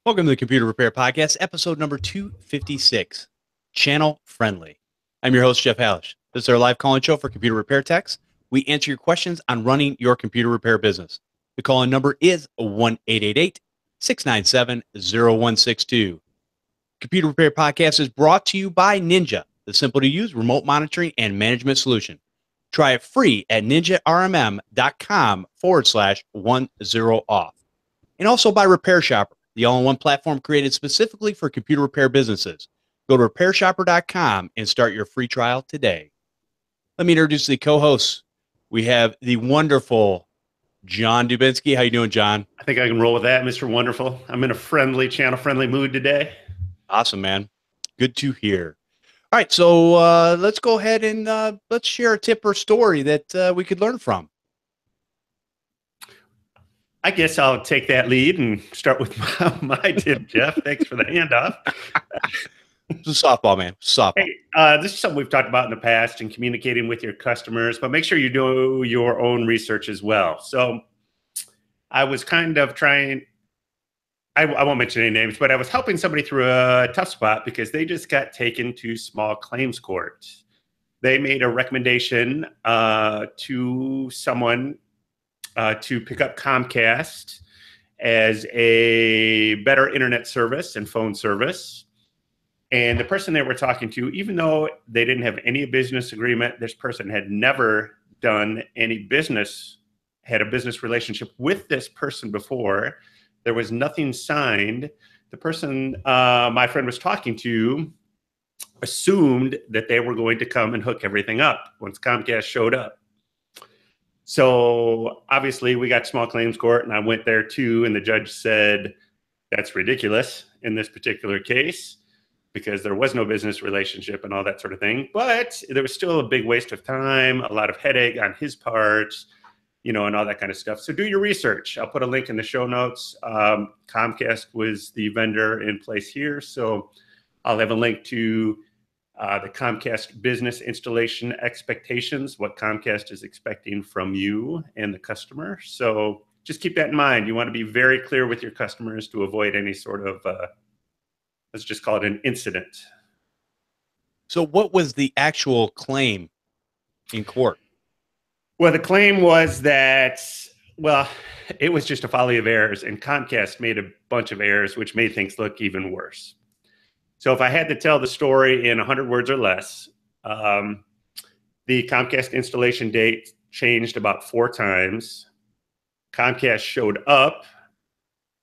Welcome to the Computer Repair Podcast, episode number 256, Channel Friendly. I'm your host, Jeff Halash. This is our live call-in show for computer repair techs. We answer your questions on running your computer repair business. The call-in number is 1-888-697-0162. Computer Repair Podcast is brought to you by Ninja, the simple-to-use remote monitoring and management solution. Try it free at ninjarmm.com/10off. And also by Repair Shopper, the all-in-one platform created specifically for computer repair businesses. Go to repairshopper.com and start your free trial today. Let me introduce the co-hosts. We have the wonderful John Dubinsky. How you doing, John? I think I can roll with that, Mr. Wonderful. I'm in a channel-friendly mood today. Awesome, man. Good to hear. All right, so let's go ahead and let's share a tip or story that we could learn from. I guess I'll take that lead and start with my tip, Jeff. Thanks for the handoff. It's a softball, man. Softball. Hey, this is something we've talked about in the past and communicating with your customers, but make sure you do your own research as well. So I was kind of trying, I won't mention any names, but I was helping somebody through a tough spot because they just got taken to small claims court. They made a recommendation to someone to pick up Comcast as a better internet service and phone service. And the person they were talking to, even though they didn't have any business agreement, this person had never done any business, had a business relationship with this person before. There was nothing signed. The person my friend was talking to assumed that they were going to come and hook everything up once Comcast showed up. So obviously we got small claims court and I went there too. And the judge said, that's ridiculous in this particular case because there was no business relationship and all that sort of thing. But there was still a big waste of time, a lot of headache on his part, you know, and all that kind of stuff. So do your research. I'll put a link in the show notes. Comcast was the vendor in place here. So I'll have a link to the Comcast business installation expectations, what Comcast is expecting from you and the customer. So just keep that in mind. You want to be very clear with your customers to avoid any sort of, let's just call it an incident. So what was the actual claim in court? Well, the claim was that, well, it was just a folly of errors, and Comcast made a bunch of errors, which made things look even worse. So if I had to tell the story in 100 words or less, the Comcast installation date changed about 4 times. Comcast showed up.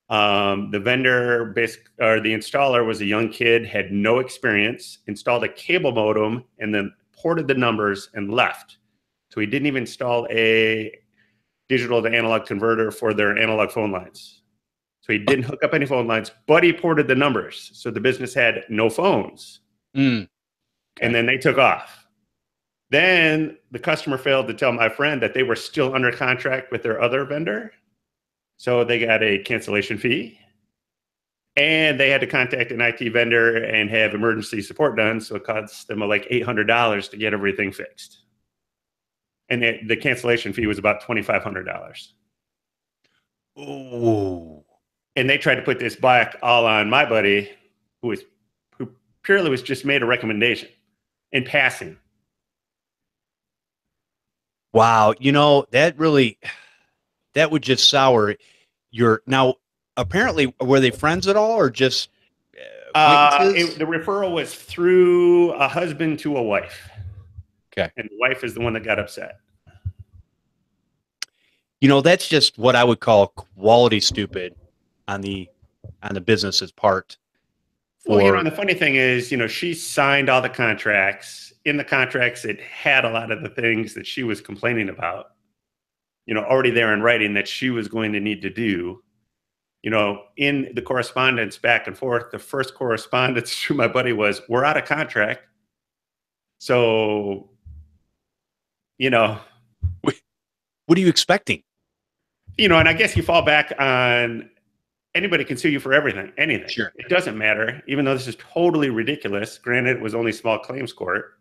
The vendor, or the installer, was a young kid, had no experience, installed a cable modem, and then ported the numbers and left. So he didn't even install a digital to analog converter for their analog phone lines. So he didn't hook up any phone lines, but he ported the numbers. So the business had no phones. Okay. And then they took off. Then the customer failed to tell my friend that they were still under contract with their other vendor. So they got a cancellation fee. And they had to contact an IT vendor and have emergency support done. So it cost them like $800 to get everything fixed. And the cancellation fee was about $2,500. Oh. And they tried to put this back all on my buddy, who purely was just made a recommendation in passing. Wow, you know, that would just sour your. Now, apparently, were they friends at all, or just acquaintances? The referral was through a husband to a wife. Okay, and the wife is the one that got upset. You know, that's just what I would call quality stupid on the business's part. Well, you know, and the funny thing is, you know, she signed all the contracts. In the contracts, it had a lot of the things that she was complaining about, you know, already there in writing that she was going to need to do. You know, in the correspondence back and forth, the first correspondence to my buddy was, we're out of contract. So, you know. What are you expecting? You know, and I guess you fall back on anybody can sue you for everything, anything. Sure. It doesn't matter, even though this is totally ridiculous. Granted, it was only small claims court,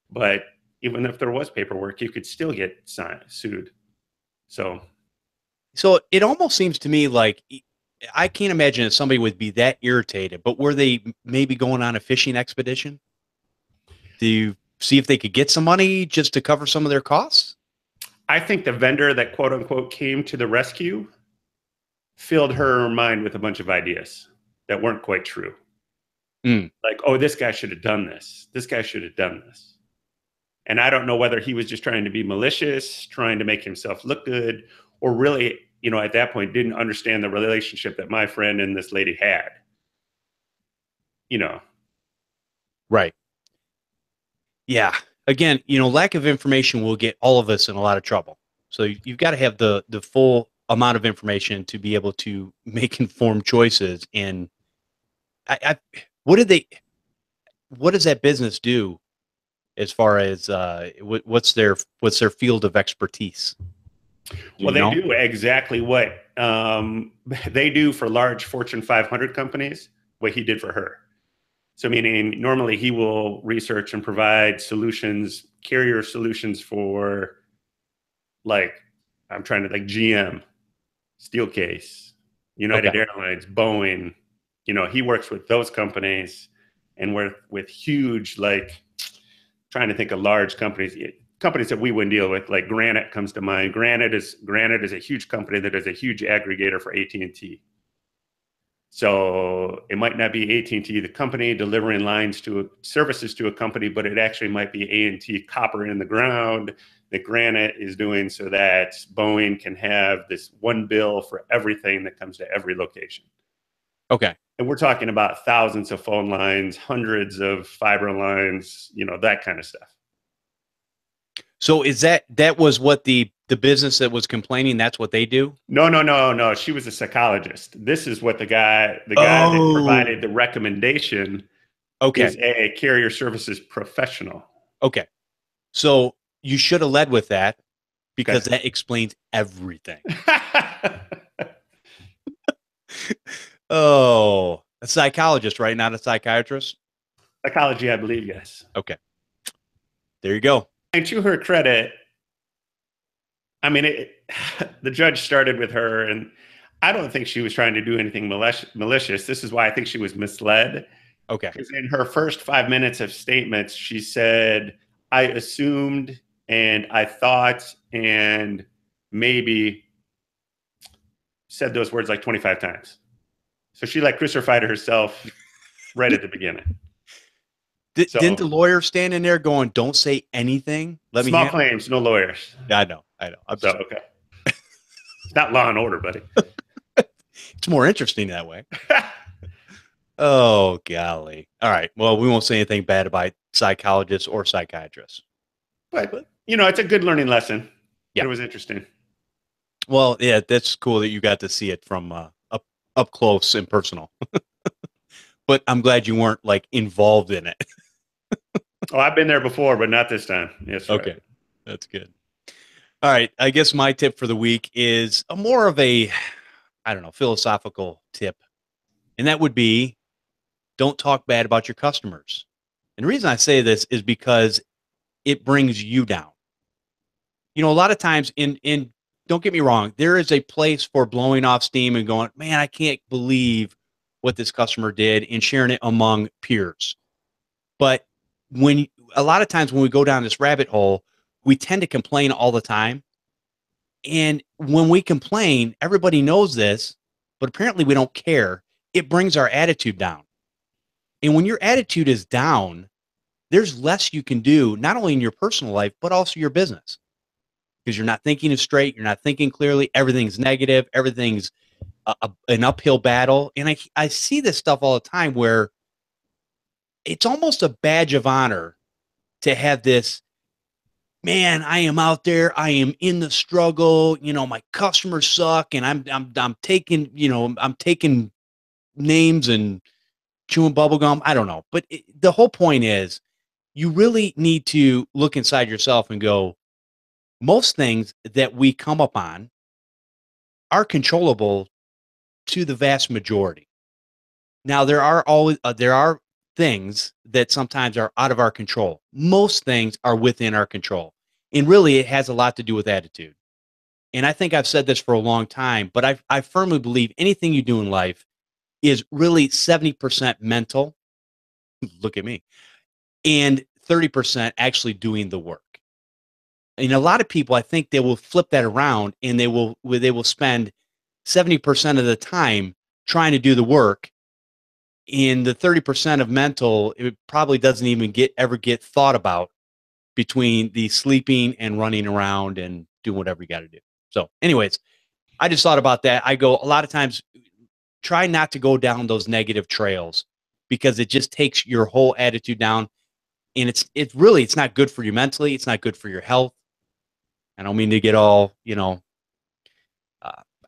but even if there was paperwork, you could still get sued. So it almost seems to me like I can't imagine that somebody would be that irritated, but were they maybe going on a fishing expedition? Do you see if they could get some money just to cover some of their costs? I think the vendor that quote unquote came to the rescue filled her mind with a bunch of ideas that weren't quite true. Like, oh, this guy should have done this. This guy should have done this. And I don't know whether he was just trying to be malicious, trying to make himself look good, or really, at that point didn't understand the relationship that my friend and this lady had. Right. Yeah. Again, lack of information will get all of us in a lot of trouble. So you've got to have the full amount of information to be able to make informed choices. And what does that business do as far as what's their field of expertise? Well, they do exactly what they do for large Fortune 500 companies, what he did for her. So meaning normally he will research and provide solutions, carrier solutions for like GM, Steelcase, United Airlines, Boeing. He works with those companies and with huge, trying to think of large companies that we wouldn't deal with, like Granite comes to mind. Granite is a huge company that is a huge aggregator for AT&T. So it might not be AT&T, the company delivering services to a company, but it actually might be A&T copper in the ground that Granite is doing so that Boeing can have this one bill for everything that comes to every location. Okay. And we're talking about thousands of phone lines, hundreds of fiber lines, that kind of stuff. So is that was what the business that was complaining, that's what they do? No. She was a psychologist. This is what the guy that provided the recommendation is a carrier services professional. Okay. So you should have led with that because that explains everything. Oh, a psychologist, right? Not a psychiatrist? Psychology, I believe, yes. Okay. There you go. And to her credit, I mean, the judge started with her, and I don't think she was trying to do anything malicious. This is why I think she was misled. Okay. Because in her first 5 minutes of statements, she said, I assumed and I thought and maybe said those words like 25 times. So she crucified herself right at the beginning. Didn't the lawyer stand in there going, don't say anything? Small claims, no lawyers. Yeah, I know. Okay. It's not Law and Order, buddy. It's more interesting that way. Oh, golly. All right. Well, we won't say anything bad about psychologists or psychiatrists. But it's a good learning lesson. Yeah. It was interesting. Well, yeah, that's cool that you got to see it from up close and personal. But I'm glad you weren't involved in it. Oh, I've been there before, but not this time. Yes. Okay. Right. That's good. All right. I guess my tip for the week is more of a, philosophical tip. And that would be, don't talk bad about your customers. And the reason I say this is because it brings you down. A lot of times don't get me wrong, there is a place for blowing off steam and going, man, I can't believe what this customer did, and sharing it among peers. But a lot of times when we go down this rabbit hole, we tend to complain all the time. And when we complain, everybody knows this, but apparently we don't care. It brings our attitude down. And when your attitude is down, there's less you can do, not only in your personal life, but also your business. Because you're not thinking straight, you're not thinking clearly, everything's negative, everything's an uphill battle. And I see this stuff all the time where it's almost a badge of honor to have this, man, I am out there, I am in the struggle, my customers suck, and I'm taking names and chewing bubble gum. I don't know. But the whole point is you really need to look inside yourself and go, most things that we come upon are controllable to the vast majority. Now, there are things that sometimes are out of our control. Most things are within our control. And really, it has a lot to do with attitude. And I think I've said this for a long time, but I firmly believe anything you do in life is really 70% mental. Look at me. And 30% actually doing the work. And a lot of people, I think they will flip that around and they will spend 70% of the time trying to do the work. In the 30% of mental, it probably doesn't even ever get thought about between the sleeping and running around and doing whatever you got to do. So anyways, I just thought about that. I go a lot of times, try not to go down those negative trails because it just takes your whole attitude down. And it's not good for you mentally. It's not good for your health. I don't mean to get all,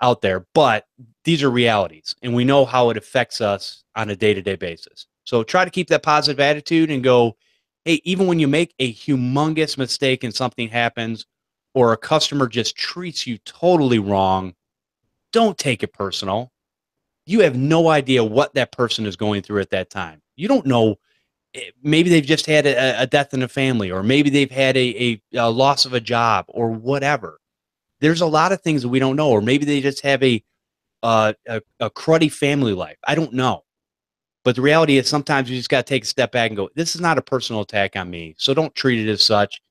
out there, but these are realities and we know how it affects us on a day-to-day basis. So try to keep that positive attitude and go, hey, even when you make a humongous mistake and something happens or a customer just treats you totally wrong, don't take it personal. You have no idea what that person is going through at that time. You don't know. Maybe they've just had a death in the family, or maybe they've had a loss of a job or whatever. There's a lot of things that we don't know, or maybe they just have a cruddy family life. I don't know. But the reality is sometimes you just got to take a step back and go, this is not a personal attack on me. So don't treat it as such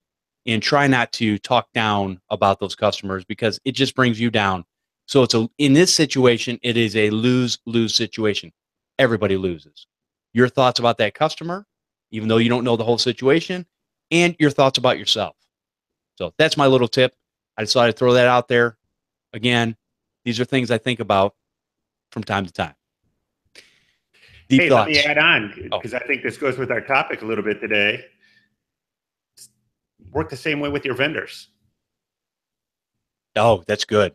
and try not to talk down about those customers because it just brings you down. So in this situation, it is a lose-lose situation. Everybody loses. Your thoughts about that customer, even though you don't know the whole situation, and your thoughts about yourself. So that's my little tip. I just thought I'd throw that out there. Again, these are things I think about from time to time. Deep thoughts. Let me add on, because I think this goes with our topic a little bit today. Work the same way with your vendors. Oh, that's good.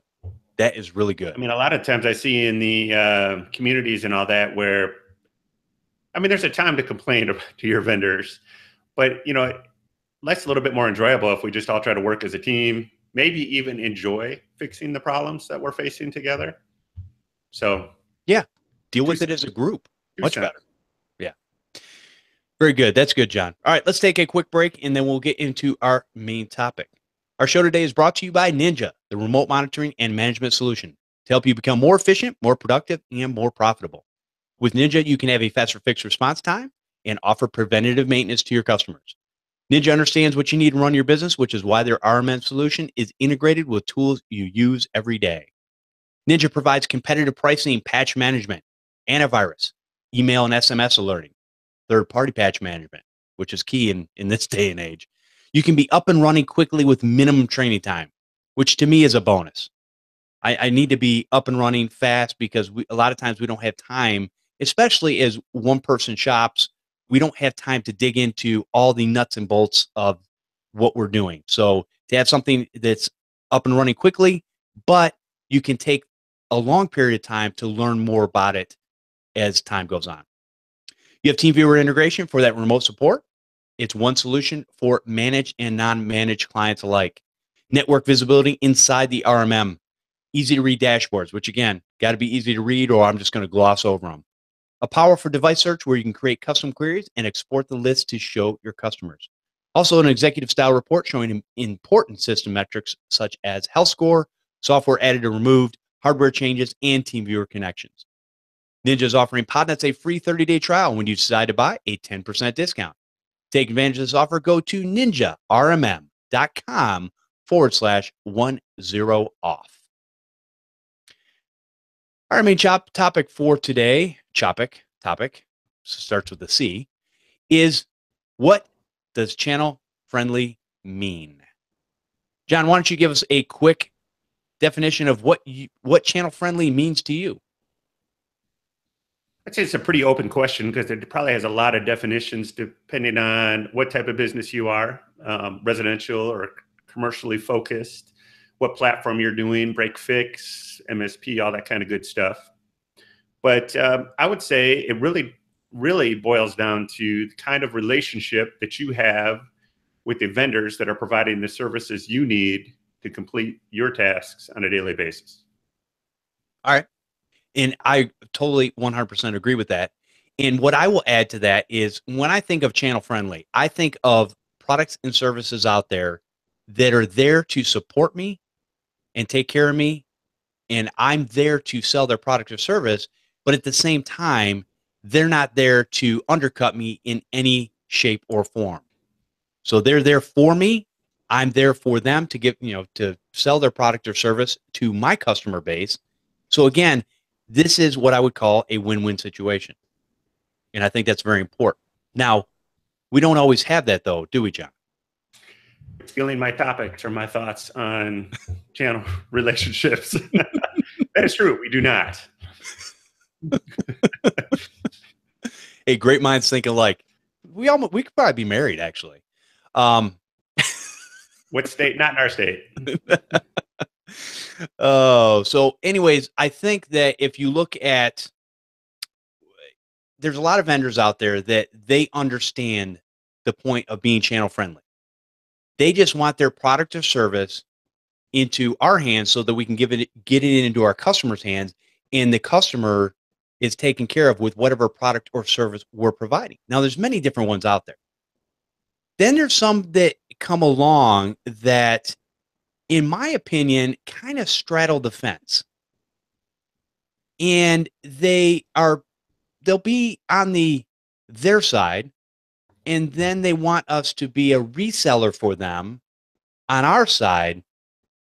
That is really good. I mean, a lot of times I see in the communities and all that where, I mean, there's a time to complain to your vendors, but, life's a little bit more enjoyable if we just all try to work as a team, maybe even enjoy fixing the problems that we're facing together. So, yeah, deal with it as a group. Much better. Yeah. Very good. That's good, John. All right, let's take a quick break and then we'll get into our main topic. Our show today is brought to you by Ninja, the remote monitoring and management solution to help you become more efficient, more productive, and more profitable. With Ninja, you can have a faster fixed response time and offer preventative maintenance to your customers. Ninja understands what you need to run your business, which is why their RMM solution is integrated with tools you use every day. Ninja provides competitive pricing, patch management, antivirus, email and SMS alerting, third-party patch management, which is key in this day and age. You can be up and running quickly with minimum training time, which to me is a bonus. I need to be up and running fast because a lot of times we don't have time, especially as one-person shops. We don't have time to dig into all the nuts and bolts of what we're doing. So to have something that's up and running quickly, but you can take a long period of time to learn more about it as time goes on. You have TeamViewer integration for that remote support. It's one solution for managed and non-managed clients alike. Network visibility inside the RMM. Easy to read dashboards, which again, got to be easy to read or I'm just going to gloss over them. A powerful device search where you can create custom queries and export the list to show your customers. Also an executive style report showing important system metrics such as health score, software added or removed, hardware changes, and TeamViewer connections. Ninja is offering Podnutz a free 30-day trial when you decide to buy a 10% discount. Take advantage of this offer. Go to ninjarmm.com/10off. Our main topic for today, topic, starts with a C, is what does channel friendly mean? John, why don't you give us a quick definition of what channel friendly means to you? I'd say it's a pretty open question because it probably has a lot of definitions depending on what type of business you are, residential or commercially focused, what platform you're doing, break fix, MSP, all that kind of good stuff. But I would say it really boils down to the kind of relationship that you have with the vendors that are providing the services you need to complete your tasks on a daily basis. All right. And I totally 100% agree with that. And what I will add to that is when I think of channel friendly, I think of products and services out there that are there to support me and take care of me, and I'm there to sell their product or service, but at the same time, they're not there to undercut me in any shape or form. So they're there for me. I'm there for them to to sell their product or service to my customer base. So again, this is what I would call a win-win situation. And I think that's very important. Now, we don't always have that though, do we, John? Stealing my topics or my thoughts on channel relationships. That is true. We do not. Hey, great minds think alike. We could probably be married, actually. What state? Not in our state. Oh, so anyways, I think that if you look at, there's a lot of vendors out there that they understand the point of being channel friendly. They just want their product or service into our hands so that we can get it into our customers' hands, and the customer is taken care of with whatever product or service we're providing. Now, there's many different ones out there. Then there's some that come along that, in my opinion, kind of straddle the fence. And they'll be on their side, and then they want us to be a reseller for them on our side.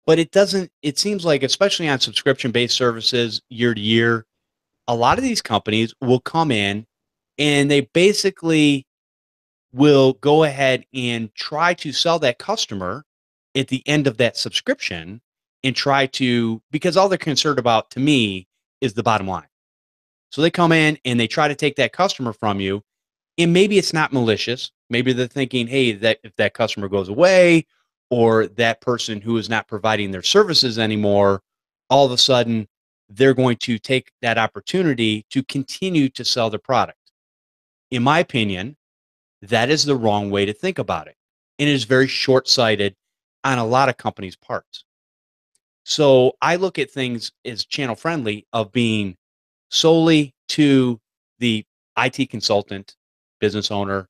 But it seems like, especially on subscription-based services year to year, a lot of these companies will come in and they basically will go ahead and try to sell that customer at the end of that subscription, and because all they're concerned about, to me, is the bottom line. So they come in and they try to take that customer from you, and maybe it's not malicious. Maybe they're thinking, hey, that if that customer goes away, or that person who is not providing their services anymore, all of a sudden they're going to take that opportunity to continue to sell their product. In my opinion, that is the wrong way to think about it. And it is very short-sighted on a lot of companies' parts. So I look at things as channel friendly, of being solely to the IT consultant, business owner,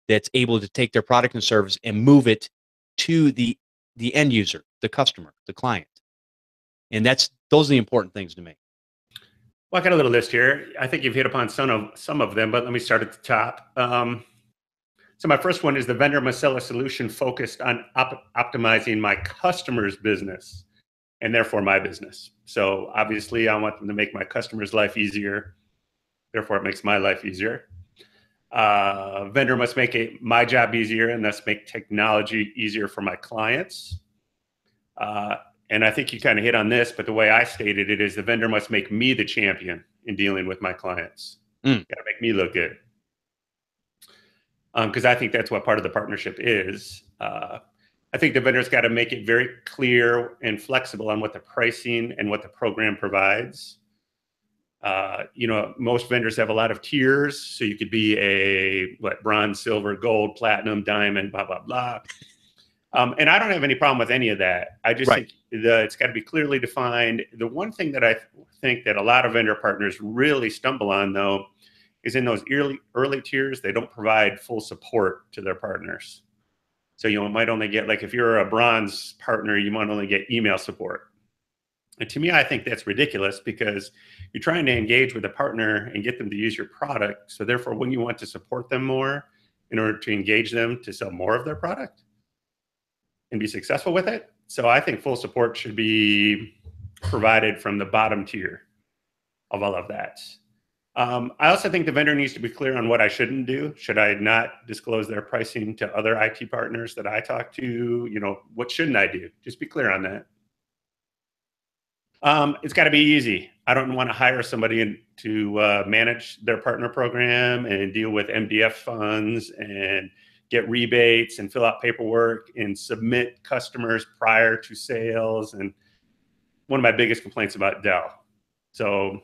that's able to take their product and service and move it to the end user, the customer, the client. And those are the important things to me. Well, I got a little list here. I think you've hit upon some of them, but let me start at the top. So my first one is: the vendor must sell a solution focused on optimizing my customer's business and therefore my business. So obviously I want them to make my customer's life easier. Therefore it makes my life easier. Vendor must make my job easier and thus make technology easier for my clients. And I think you kind of hit on this, but the way I stated it is: the vendor must make me the champion in dealing with my clients. Got to make me look good. Because I think that's what part of the partnership is. I think the vendor's got to make it very clear and flexible on what the pricing and what the program provides. Most vendors have a lot of tiers, so you could be bronze, silver, gold, platinum, diamond, blah, blah, blah. And I don't have any problem with any of that. I just think it's got to be clearly defined. The one thing that I think that a lot of vendor partners really stumble on, though, is in those early tiers, they don't provide full support to their partners. So you might only get, if you're a bronze partner, you might only get email support. And to me, I think that's ridiculous, because you're trying to engage with a partner and get them to use your product. So therefore, when you want to support them more in order to engage them to sell more of their product and be successful with it. So I think full support should be provided from the bottom tier of all of that. I also think the vendor needs to be clear on what I shouldn't do. Should I not disclose their pricing to other IT partners that I talk to? What shouldn't I do? Just be clear on that. It's got to be easy. I don't want to hire somebody to manage their partner program and deal with MDF funds and get rebates and fill out paperwork and submit customers prior to sales. And one of my biggest complaints about Dell. So,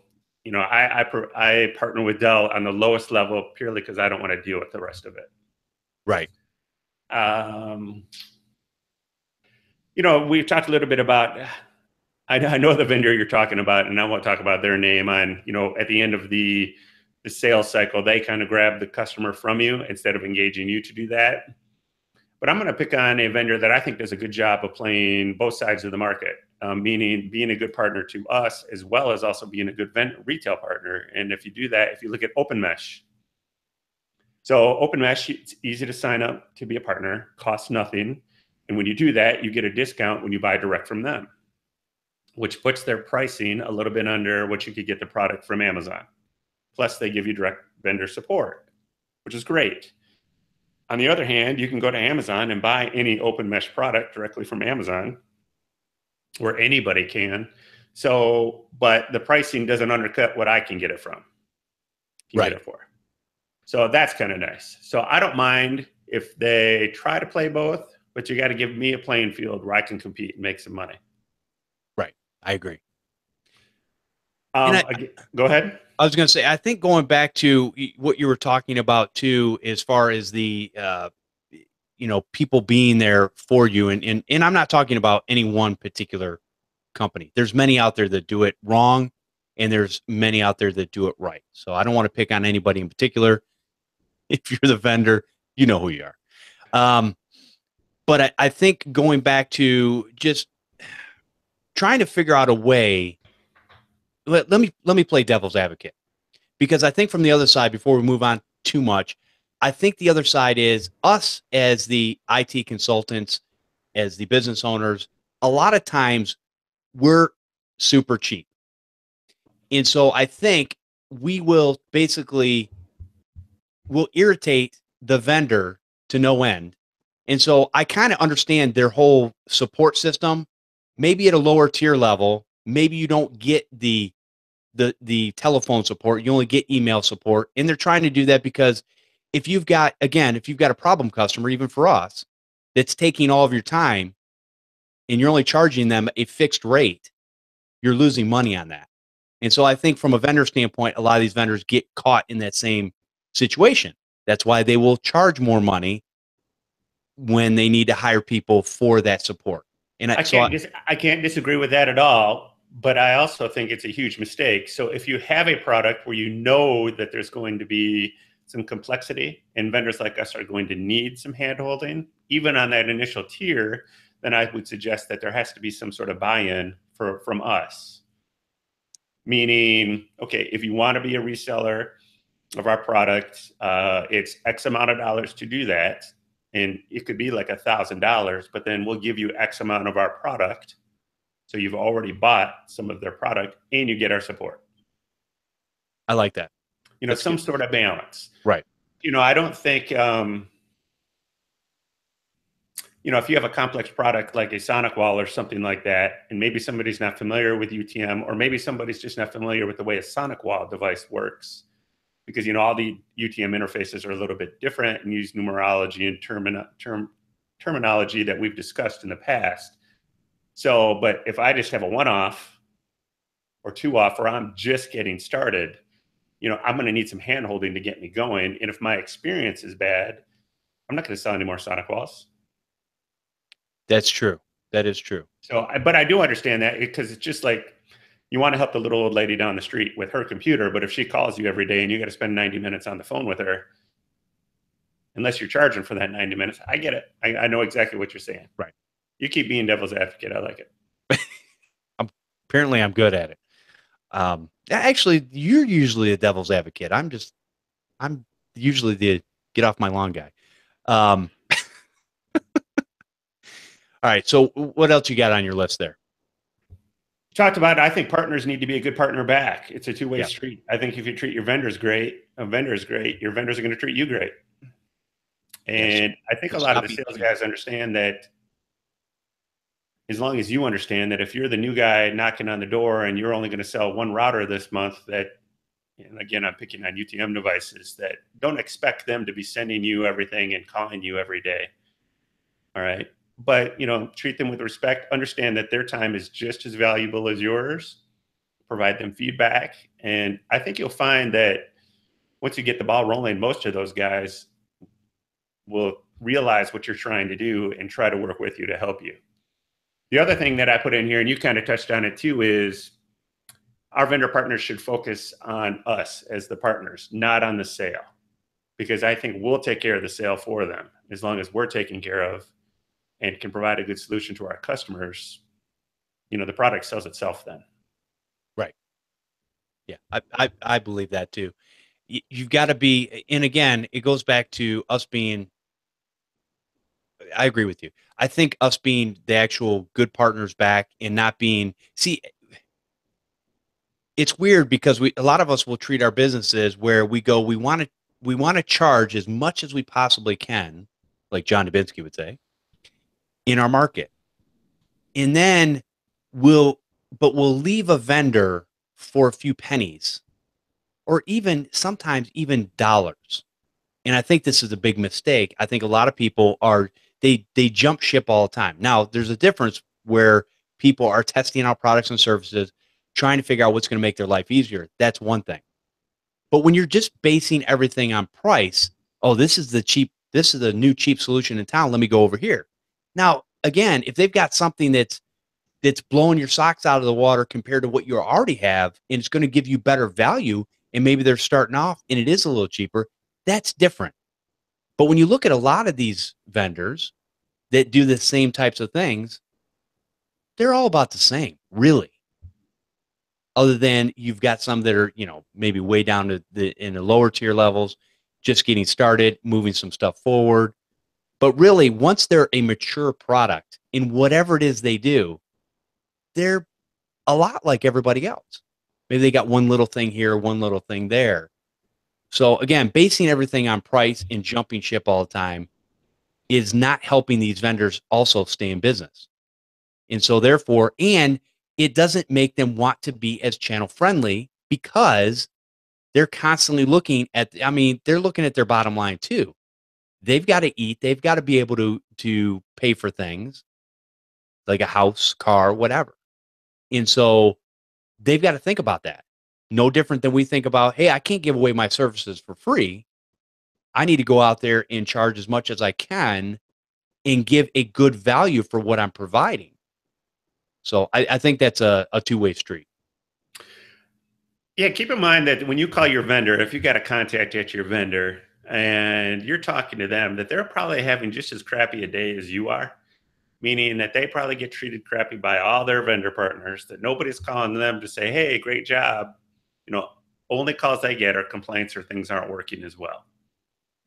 I partner with Dell on the lowest level purely because I don't want to deal with the rest of it. Right. We've talked a little bit about, I know the vendor you're talking about, and I won't talk about their name. At the end of the sales cycle, they kind of grab the customer from you instead of engaging you to do that. But I'm going to pick on a vendor that I think does a good job of playing both sides of the market. meaning being a good partner to us as well as also being a good retail partner. And if you do that, if you look at Open Mesh, so Open Mesh, it's easy to sign up to be a partner, costs nothing. And when you do that, you get a discount when you buy direct from them, which puts their pricing a little bit under what you could get the product from Amazon. Plus, they give you direct vendor support, which is great. On the other hand, you can go to Amazon and buy any Open Mesh product directly from Amazon, where anybody can. So, but the pricing doesn't undercut what I can get it from. Get it for. So that's kind of nice. So I don't mind if they try to play both, but you got to give me a playing field where I can compete and make some money. Right. I agree. Go ahead. I was going to say, I think going back to what you were talking about too, as far as the, people being there for you. And I'm not talking about any one particular company. There's many out there that do it wrong, and there's many out there that do it right. So I don't want to pick on anybody in particular. If you're the vendor, you know who you are. But I think going back to just trying to figure out a way, let me play devil's advocate, because I think from the other side, before we move on too much, I think the other side is us as the IT consultants, as the business owners. A lot of times we're super cheap. And so I think we will irritate the vendor to no end. And so I kind of understand their whole support system. Maybe at a lower tier level, maybe you don't get the telephone support, you only get email support. And they're trying to do that because if you've got a problem customer, even for us, that's taking all of your time and you're only charging them a fixed rate, you're losing money on that. And so I think from a vendor standpoint, a lot of these vendors get caught in that same situation. That's why they will charge more money when they need to hire people for that support. And I can't disagree with that at all, but I also think it's a huge mistake. So if you have a product where you know that there's going to be some complexity and vendors like us are going to need some handholding, even on that initial tier, then I would suggest that there has to be some sort of buy-in from us. Meaning, okay, if you want to be a reseller of our product, it's X amount of dollars to do that. And it could be like $1,000, but then we'll give you X amount of our product. So you've already bought some of their product and you get our support. I like that. That's some sort of balance. Right. I don't think, if you have a complex product like a Sonic wall or something like that, and maybe somebody's not familiar with UTM, or maybe somebody's just not familiar with the way a Sonic wall device works, because all the UTM interfaces are a little bit different and use numerology and terminology that we've discussed in the past. So, but if I just have a one-off or two-off, or I'm just getting started, I'm going to need some hand-holding to get me going. And if my experience is bad, I'm not going to sell any more Sonic walls. That's true. That is true. So, but I do understand that, because it's just like, you want to help the little old lady down the street with her computer, but if she calls you every day and you got to spend 90 minutes on the phone with her, unless you're charging for that 90 minutes, I get it. I know exactly what you're saying. Right. You keep being devil's advocate. I like it. Apparently I'm good at it. Actually, you're usually a devil's advocate. I'm usually the get off my lawn guy. All right. So what else you got on your list there? Talked about it. I think partners need to be a good partner back. It's a two-way street. I think if you treat your vendors great, your vendors are going to treat you great. And I think a lot of the sales guys understand that, as long as you understand that if you're the new guy knocking on the door and you're only going to sell one router this month, that, and again, I'm picking on UTM devices, that don't expect them to be sending you everything and calling you every day. All right. But, treat them with respect, understand that their time is just as valuable as yours, provide them feedback. And I think you'll find that once you get the ball rolling, most of those guys will realize what you're trying to do and try to work with you to help you. The other thing that I put in here, and you kind of touched on it too, is our vendor partners should focus on us as the partners, not on the sale, because I think we'll take care of the sale for them as long as we're taken care of and can provide a good solution to our customers. the product sells itself then. Right. Yeah. I believe that too. You've got to be, and again, it goes back to us being, I agree with you. I think us being the actual good partners back and not being, see, it's weird because a lot of us will treat our businesses where we go, we want to charge as much as we possibly can, like John Dubinsky would say, in our market. And then we'll leave a vendor for a few pennies or even sometimes even dollars. And I think this is a big mistake. I think a lot of people they jump ship all the time. Now, there's a difference where people are testing out products and services, trying to figure out what's going to make their life easier. That's one thing. But when you're just basing everything on price, oh, this is the new cheap solution in town. Let me go over here. Now, again, if they've got something that's blowing your socks out of the water compared to what you already have, and it's going to give you better value, and maybe they're starting off and it is a little cheaper, that's different. But when you look at a lot of these vendors that do the same types of things, they're all about the same, really. Other than you've got some that are, maybe way down to in the lower tier levels, just getting started, moving some stuff forward. But really, once they're a mature product in whatever it is they do, they're a lot like everybody else. Maybe they got one little thing here, one little thing there. So again, basing everything on price and jumping ship all the time is not helping these vendors also stay in business. And so therefore, and it doesn't make them want to be as channel friendly because they're constantly looking at, they're looking at their bottom line too. They've got to eat. They've got to be able to pay for things like a house, car, whatever. And so they've got to think about that. No different than we think about, hey, I can't give away my services for free. I need to go out there and charge as much as I can and give a good value for what I'm providing. So I think that's a two-way street. Yeah, keep in mind that when you call your vendor, if you got a contact at your vendor and you're talking to them, that they're probably having just as crappy a day as you are, meaning that they probably get treated crappy by all their vendor partners, that nobody's calling them to say, hey, great job. Only calls they get are complaints or things aren't working as well.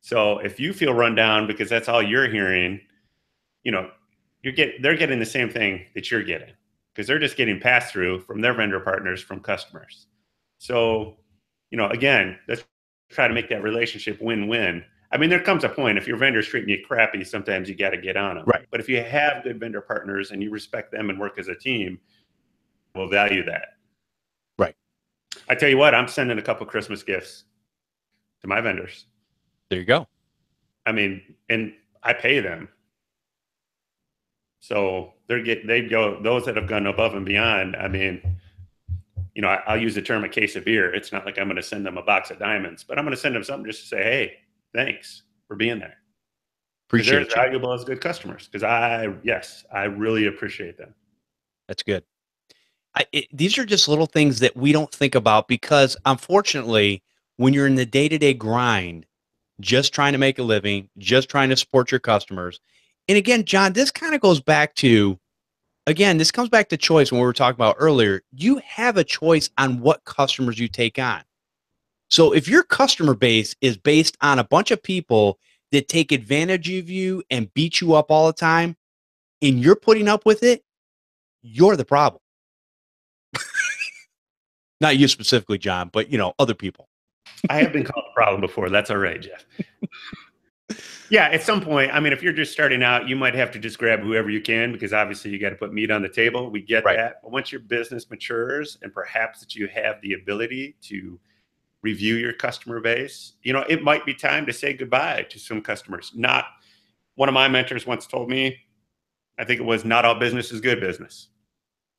So if you feel run down because that's all you're hearing, they're getting the same thing that you're getting because they're just getting passed through from their vendor partners, from customers. So, again, let's try to make that relationship win-win. There comes a point, if your vendor's treating you crappy, sometimes you got to get on them. Right. But if you have good vendor partners and you respect them and work as a team, we'll value that. Right. I tell you what, I'm sending a couple Christmas gifts to my vendors. There you go. And I pay them. So those that have gone above and beyond. I'll use the term a case of beer. It's not like I'm going to send them a box of diamonds, but I'm going to send them something just to say, hey, thanks for being there. Appreciate they're as valuable as good customers. Because I really appreciate them. That's good. These are just little things that we don't think about because, unfortunately, when you're in the day-to-day grind, just trying to make a living, just trying to support your customers. And again, John, this kind of goes back to, this comes back to choice when we were talking about earlier. You have a choice on what customers you take on. So if your customer base is based on a bunch of people that take advantage of you and beat you up all the time, and you're putting up with it, you're the problem. Not you specifically, John, but other people. I have been called a problem before. That's all right, Jeff. Yeah, at some point, if you're just starting out, you might have to just grab whoever you can because obviously you got to put meat on the table. We get that. But once your business matures and perhaps that you have the ability to review your customer base, it might be time to say goodbye to some customers. One of my mentors once told me, I think it was, not all business is good business.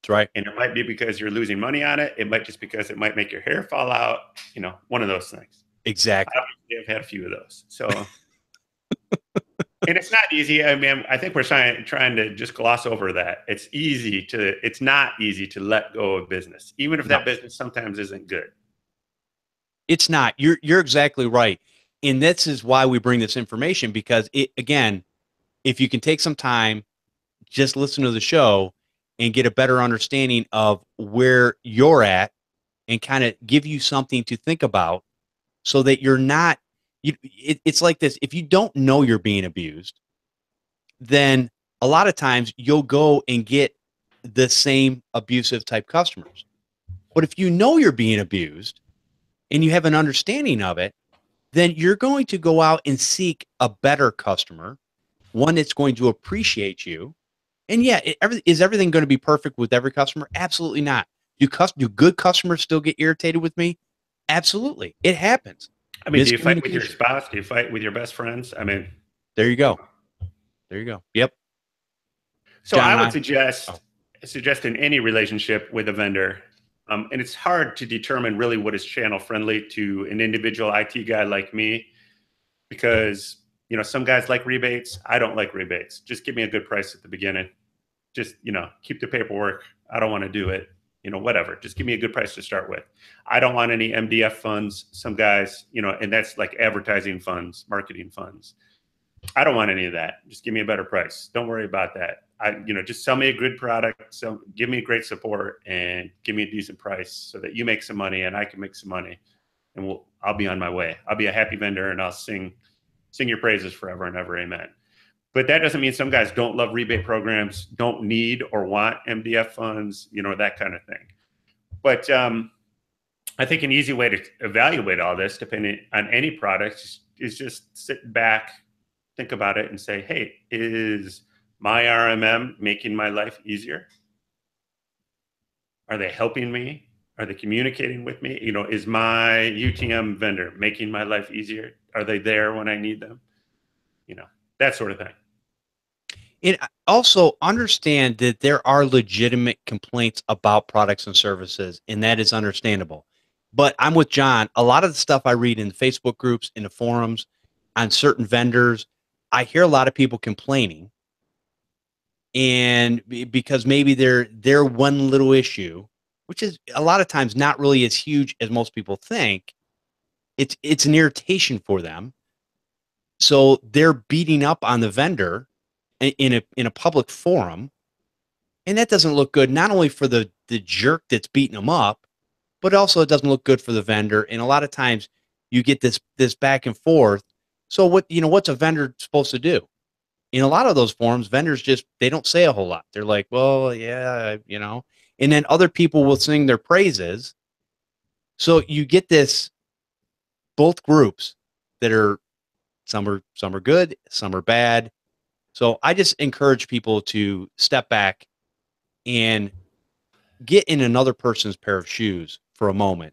That's right. And it might be because you're losing money on it. It might just because it might make your hair fall out, one of those things. Exactly. I've had a few of those. So, and it's not easy. I think we're trying to just gloss over that. It's not easy to let go of business, even if that business sometimes isn't good. It's not. You're exactly right. And this is why we bring this information because if you can take some time, just listen to the show, and get a better understanding of where you're at and kind of give you something to think about so that you're not, it's like this. If you don't know you're being abused, then a lot of times you'll go and get the same abusive type customers. But if you know you're being abused and you have an understanding of it, then you're going to go out and seek a better customer, one that's going to appreciate you. And yeah, is everything going to be perfect with every customer? Absolutely not. Do good customers still get irritated with me? Absolutely. It happens. I mean, do you fight with your spouse? Do you fight with your best friends? I mean, there you go. There you go. Yep. So John, I would suggest in any relationship with a vendor, and it's hard to determine really what is channel friendly to an individual IT guy like me, because some guys like rebates. I don't like rebates. Just give me a good price at the beginning. Just keep the paperwork. I don't want to do it. Whatever. Just give me a good price to start with. I don't want any MDF funds. Some guys, and that's like advertising funds, marketing funds. I don't want any of that. Just give me a better price. Don't worry about that. Just sell me a good product. So give me great support and give me a decent price so that you make some money and I can make some money, and I'll be on my way. I'll be a happy vendor and I'll sing your praises forever and ever. Amen. But that doesn't mean some guys don't love rebate programs, don't need or want MDF funds, that kind of thing. But I think an easy way to evaluate all this, depending on any product, is just sit back, think about it and say, hey, is my RMM making my life easier? Are they helping me? Are they communicating with me? Is my UTM vendor making my life easier? Are they there when I need them? That sort of thing. And also understand that there are legitimate complaints about products and services, and that is understandable. But I'm with John. A lot of the stuff I read in the Facebook groups, in the forums, on certain vendors, I hear a lot of people complaining, and because maybe their one little issue, which is a lot of times not really as huge as most people think, it's an irritation for them. So they're beating up on the vendor in a public forum, and that doesn't look good, not only for the jerk that's beating them up, but also it doesn't look good for the vendor. And a lot of times you get this back and forth. So what's a vendor supposed to do? In a lot of those forums, vendors they don't say a whole lot. They're like, well, yeah, and then other people will sing their praises. So you get both groups that are, some are good, some are bad. So I just encourage people to step back and get in another person's pair of shoes for a moment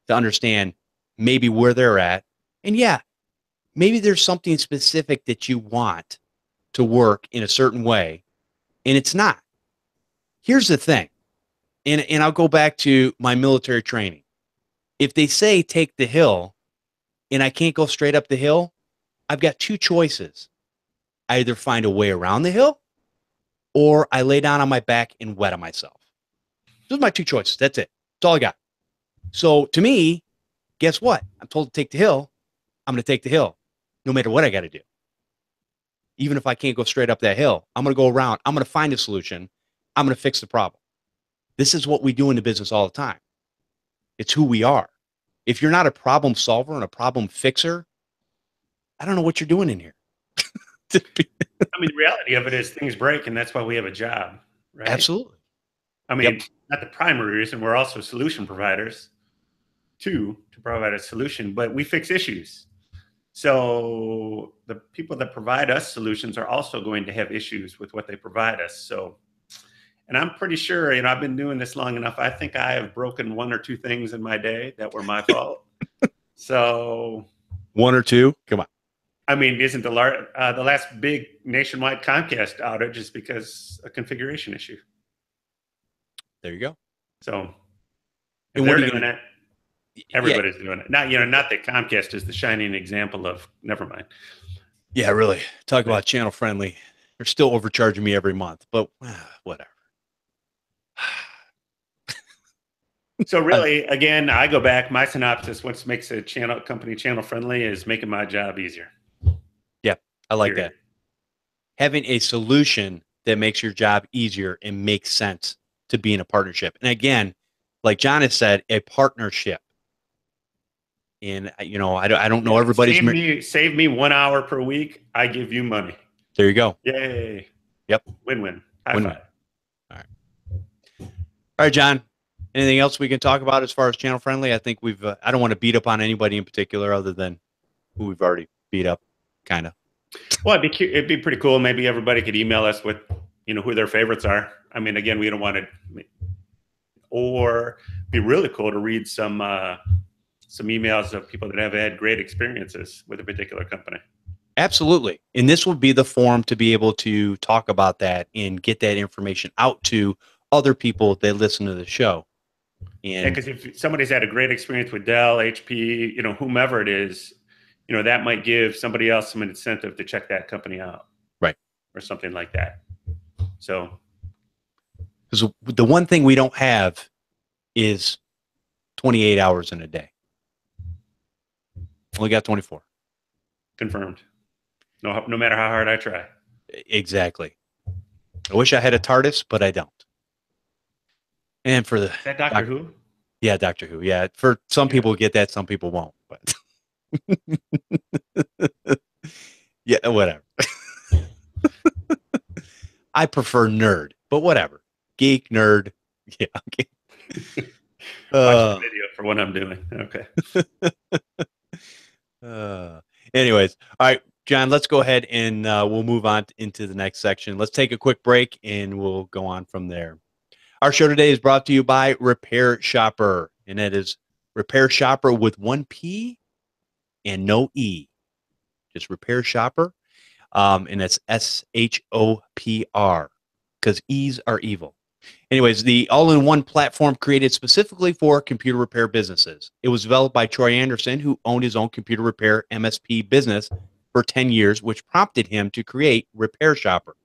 to understand maybe where they're at. And yeah, maybe there's something specific that you want to work in a certain way, and it's not. Here's the thing, and I'll go back to my military training. If they say take the hill and I can't go straight up the hill, I've got two choices. I either find a way around the hill or I lay down on my back and wet myself. Those are my two choices. That's it. That's all I got. So to me, guess what? I'm told to take the hill. I'm going to take the hill no matter what I got to do. Even if I can't go straight up that hill, I'm going to go around. I'm going to find a solution. I'm going to fix the problem. This is what we do in the business all the time. It's who we are. If you're not a problem solver and a problem fixer, I don't know what you're doing in here. I mean, the reality of it is things break, and that's why we have a job, right? Absolutely. I mean, not the primary reason. We're also solution providers, to provide a solution, but we fix issues. So the people that provide us solutions are also going to have issues with what they provide us. So, and I'm pretty sure, I've been doing this long enough. I think I have broken one or two things in my day that were my fault. So one or two, come on. I mean, isn't the last big nationwide Comcast outage is because a configuration issue? There you go. So if they're doing it, everybody's doing it. Not that Comcast is the shining example of, never mind. Yeah, really. Talk about channel friendly. They're still overcharging me every month, but whatever. So really, again, I go back, my synopsis, what makes a company channel friendly is making my job easier. Yeah, I like that. Having a solution that makes your job easier and makes sense to be in a partnership. And again, like John has said, a partnership. And you know, I don't know everybody's. Save me 1 hour per week. I give you money. There you go. Yay. Yep. Win-win. High Win-win. five. All right. All right, John. Anything else we can talk about as far as channel friendly? I think we've. I don't want to beat up on anybody in particular, other than who we've already beat up, kind of. Well, it'd be pretty cool. Maybe everybody could email us with, you know, who their favorites are. I mean, again, we don't want to. Or be really cool to read some emails of people that have had great experiences with a particular company. Absolutely. And this would be the forum to be able to talk about that and get that information out to other people that listen to the show. And yeah, because if somebody's had a great experience with Dell, HP, you know, whomever it is, you know, that might give somebody else some incentive to check that company out. Right. Or something like that. So. Because the one thing we don't have is 28 hours in a day. Only got 24. Confirmed. No matter how hard I try. Exactly. I wish I had a TARDIS, but I don't. And for the... Is that Doctor Who? Yeah, Doctor Who. Yeah, for some people get that, some people won't. But yeah, whatever. I prefer nerd, but whatever. Geek, nerd. Yeah, okay. Watch the video for what I'm doing. Okay. Anyways, all right, John, let's go ahead and we'll move on into the next section. Let's take a quick break and we'll go on from there. Our show today is brought to you by Repair Shopper, and that is Repair Shopper with one P and no E. Just Repair Shopper, and it's SHOPR, because E's are evil. Anyways, the all-in-one platform created specifically for computer repair businesses. It was developed by Troy Anderson, who owned his own computer repair MSP business for 10 years, which prompted him to create Repair Shopper.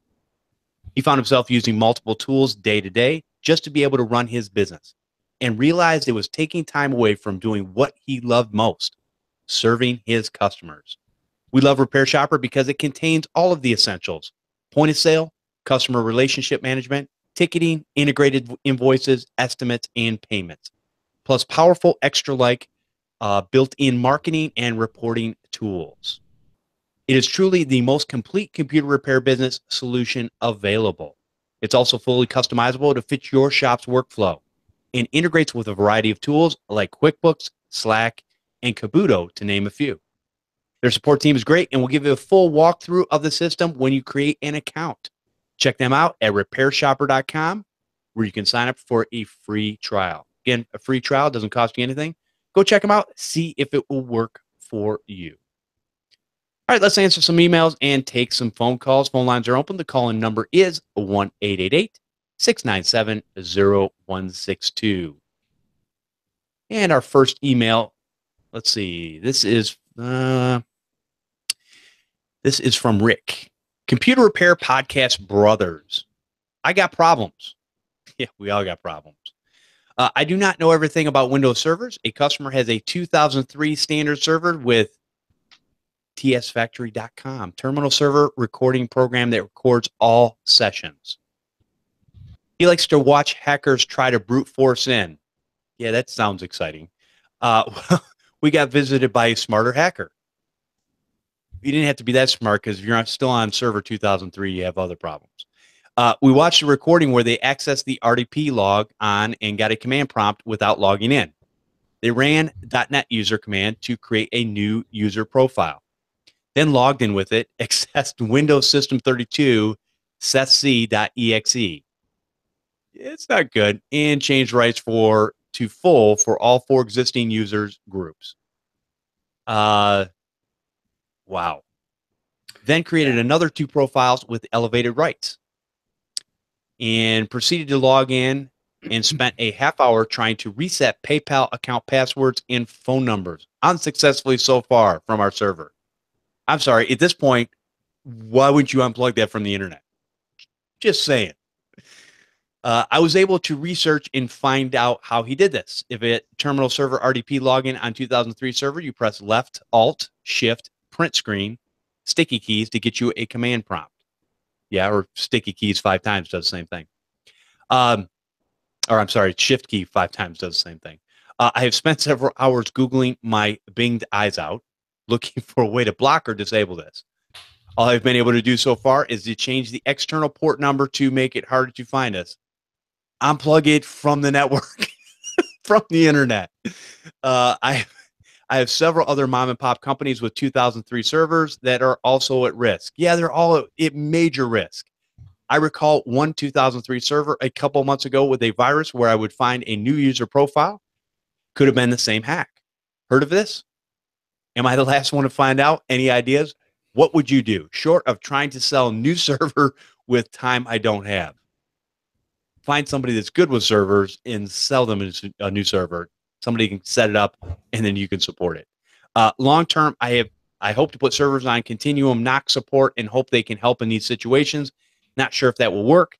He found himself using multiple tools day to day just to be able to run his business, and realized it was taking time away from doing what he loved most, serving his customers. We love Repair Shopper because it contains all of the essentials: point of sale, customer relationship management, ticketing, integrated invoices, estimates, and payments, plus powerful extra-like built-in marketing and reporting tools. It is truly the most complete computer repair business solution available. It's also fully customizable to fit your shop's workflow and integrates with a variety of tools like QuickBooks, Slack, and Kabuto, to name a few. Their support team is great and will give you a full walkthrough of the system when you create an account. Check them out at repairshopper.com, where you can sign up for a free trial. Again, a free trial doesn't cost you anything. Go check them out, see if it will work for you. All right, let's answer some emails and take some phone calls. Phone lines are open. The call-in number is 1-888-697-0162. And our first email, let's see, this is from Rick. Computer Repair Podcast Brothers. I got problems. Yeah, we all got problems. I do not know everything about Windows servers. A customer has a 2003 standard server with tsfactory.com terminal server recording program that records all sessions. He likes to watch hackers try to brute force in. Yeah, that sounds exciting. We got visited by a smarter hacker. You didn't have to be that smart, because if you're still on server 2003, you have other problems. We watched a recording where they accessed the RDP log on and got a command prompt without logging in. They ran .NET user command to create a new user profile, then logged in with it, accessed Windows System 32 setsc.exe. It's not good, and changed rights to full for all 4 existing users groups. Wow. Then created another 2 profiles with elevated rights, and proceeded to log in and spent a half hour trying to reset PayPal account passwords and phone numbers, unsuccessfully so far, from our server. I'm sorry, at this point, why wouldn't you unplug that from the internet? Just saying. I was able to research and find out how he did this. If a terminal server RDP login on 2003 server, you press left, alt, shift, print screen, sticky keys to get you a command prompt. Yeah, or sticky keys 5 times does the same thing. Or I'm sorry, shift key 5 times does the same thing. I have spent several hours Googling my Binged eyes out, looking for a way to block or disable this. All I've been able to do so far is to change the external port number to make it harder to find us. Unplug it from the network, from the internet. I have several other mom and pop companies with 2003 servers that are also at risk. Yeah, they're all at major risk. I recall one 2003 server a couple months ago with a virus where I would find a new user profile. Could have been the same hack. Heard of this? Am I the last one to find out? Any ideas? What would you do short of trying to sell a new server with time I don't have? Find somebody that's good with servers and sell them a new server. Somebody can set it up and then you can support it. Long term, I hope to put servers on Continuum NOC support and hope they can help in these situations. Not sure if that will work,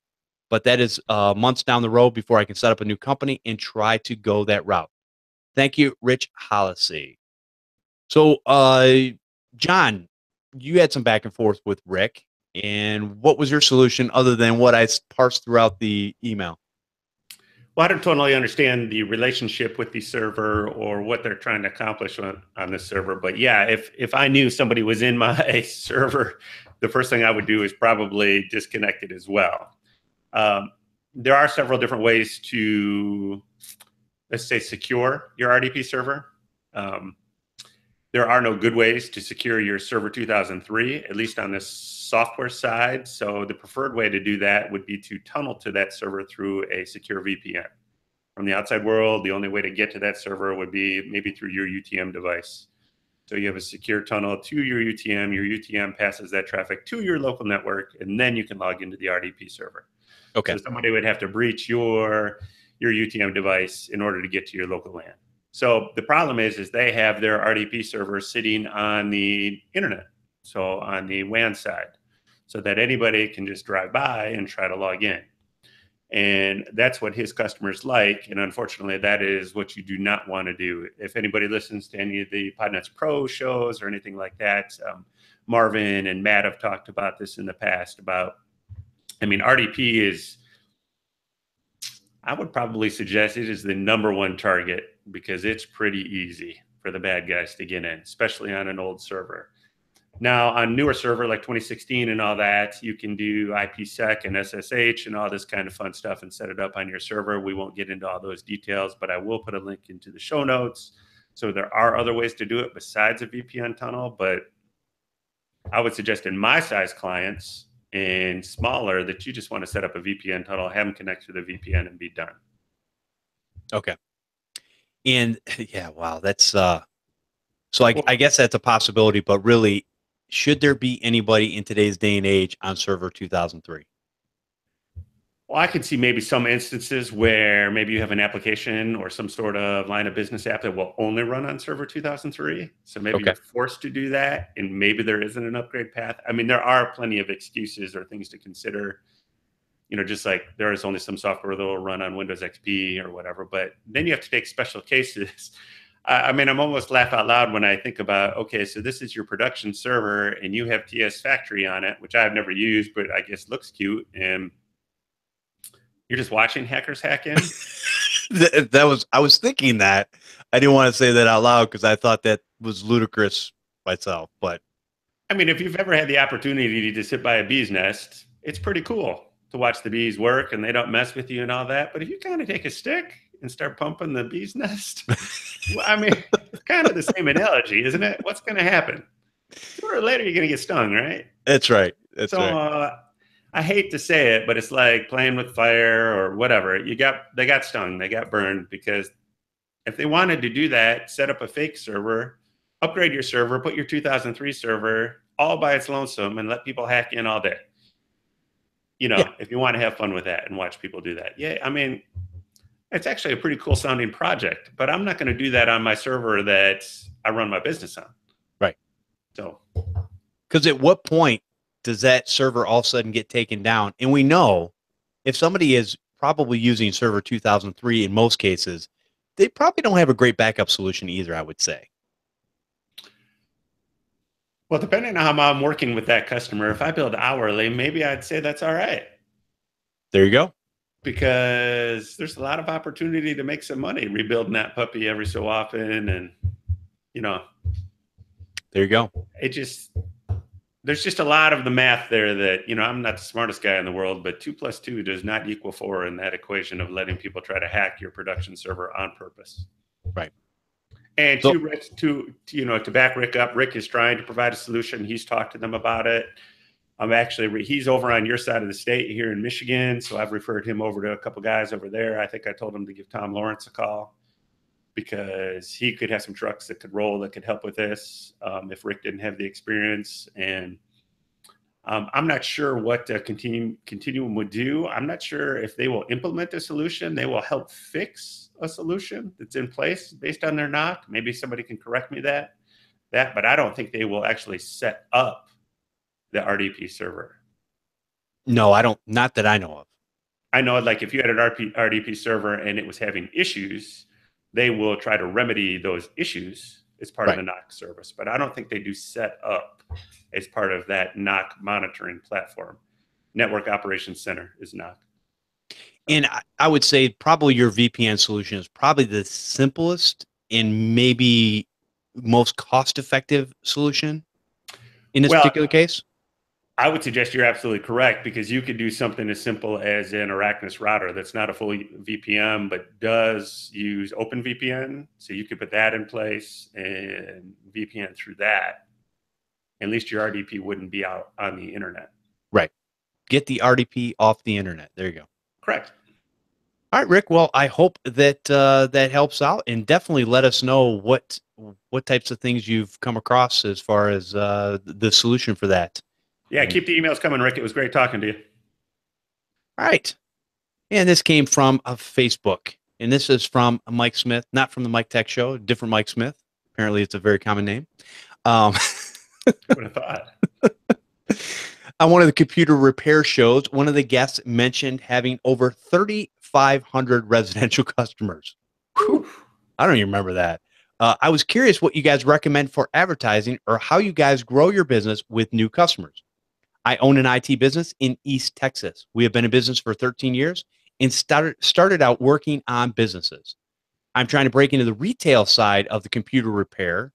but that is months down the road before I can set up a new company and try to go that route. Thank you, Rich Halash. So, John, you had some back and forth with Rick, and what was your solution other than what I parsed throughout the email? Well, I don't totally understand the relationship with the server or what they're trying to accomplish on this server. But yeah, if I knew somebody was in my server, the first thing I would do is probably disconnect it as well. There are several different ways to, let's say, secure your RDP server. There are no good ways to secure your server 2003, at least on this software side. So the preferred way to do that would be to tunnel to that server through a secure VPN. From the outside world, the only way to get to that server would be maybe through your UTM device. So you have a secure tunnel to your UTM passes that traffic to your local network, and then you can log into the RDP server. Okay. So somebody would have to breach your UTM device in order to get to your local LAN. So the problem is they have their RDP server sitting on the internet, so on the WAN side, so that anybody can just drive by and try to log in. And that's what his customers like. And unfortunately, that is what you do not want to do. If anybody listens to any of the Podnutz Pro shows or anything like that, Marvin and Matt have talked about this in the past about, I mean, RDP is, I would probably suggest it is the #1 target because it's pretty easy for the bad guys to get in, especially on an old server. Now, on newer server like 2016 and all that, you can do IPsec and SSH and all this kind of fun stuff and set it up on your server. We won't get into all those details, but I will put a link into the show notes. So there are other ways to do it besides a VPN tunnel, but I would suggest in my size clients and smaller that you just want to set up a VPN tunnel, have them connect to the VPN and be done. Okay. And yeah, wow, that's so I guess that's a possibility, but really, should there be anybody in today's day and age on server 2003? Well, I could see maybe some instances where maybe you have an application or some sort of line of business app that will only run on server 2003. So maybe you're forced to do that, and maybe there isn't an upgrade path. I mean, there are plenty of excuses or things to consider. You know, just like there is only some software that will run on Windows XP or whatever, but then you have to take special cases. I mean, I'm almost laugh out loud when I think about, okay, so this is your production server and you have TS Factory on it, which I've never used, but I guess looks cute. And you're just watching hackers hack in. I was thinking that. I didn't want to say that out loud because I thought that was ludicrous myself, but. I mean, if you've ever had the opportunity to sit by a bee's nest, it's pretty cool to watch the bees work and they don't mess with you and all that. But if you kind of take a stick and start pumping the bee's nest, well, I mean, it's kind of the same analogy, isn't it? What's going to happen? Sooner or later, you're going to get stung, right? That's right. That's right. I hate to say it, but it's like playing with fire or whatever. They got stung, they got burned, because if they wanted to do that, set up a fake server, upgrade your server, put your 2003 server all by its lonesome and let people hack in all day. You know, if you want to have fun with that and watch people do that. Yeah, I mean, it's actually a pretty cool sounding project, but I'm not going to do that on my server that I run my business on. Right. So, because at what point does that server all of a sudden get taken down? And we know if somebody is probably using server 2003 in most cases, they probably don't have a great backup solution either, I would say. Well, depending on how I'm working with that customer, if I build hourly, maybe I'd say that's all right. There you go. Because there's a lot of opportunity to make some money rebuilding that puppy every so often. And, you know, There you go. There's just a lot of the math there that, I'm not the smartest guy in the world, but 2 + 2 does not equal 4 in that equation of letting people try to hack your production server on purpose. Right. And to back Rick up, Rick is trying to provide a solution. He's talked to them about it. He's over on your side of the state here in Michigan. So I've referred him over to a couple guys over there. I think I told him to give Tom Lawrence a call because he could have some trucks that could roll, that could help with this if Rick didn't have the experience. And I'm not sure what Continuum would do. I'm not sure if they will implement a solution. They will help fix a solution that's in place based on their knock. Maybe somebody can correct me but I don't think they will actually set up the RDP server. No, I don't. Not that I know of. I know, like, if you had an RDP server and it was having issues, they will try to remedy those issues as part of the NOC service. But I don't think they do set up as part of that NOC monitoring platform. Network Operations Center is NOC. And I would say probably your VPN solution is probably the simplest and maybe most cost-effective solution in this particular case. I would suggest you're absolutely correct, because you could do something as simple as an Arachnus router that's not a full VPN, but does use OpenVPN. So you could put that in place and VPN through that. At least your RDP wouldn't be out on the internet. Right. Get the RDP off the internet. There you go. Correct. All right, Rick. Well, I hope that that helps out, and definitely let us know what types of things you've come across as far as the solution for that. Yeah, keep the emails coming, Rick. It was great talking to you. All right. And this came from Facebook. And this is from Mike Smith, not from the Mike Tech Show, different Mike Smith. Apparently, it's a very common name. Would have thought. On one of the computer repair shows, one of the guests mentioned having over 3,500 residential customers. Whew. I don't even remember that. I was curious what you guys recommend for advertising or how you guys grow your business with new customers. I own an IT business in East Texas. We have been in business for 13 years and started out working on businesses. I'm trying to break into the retail side of the computer repair.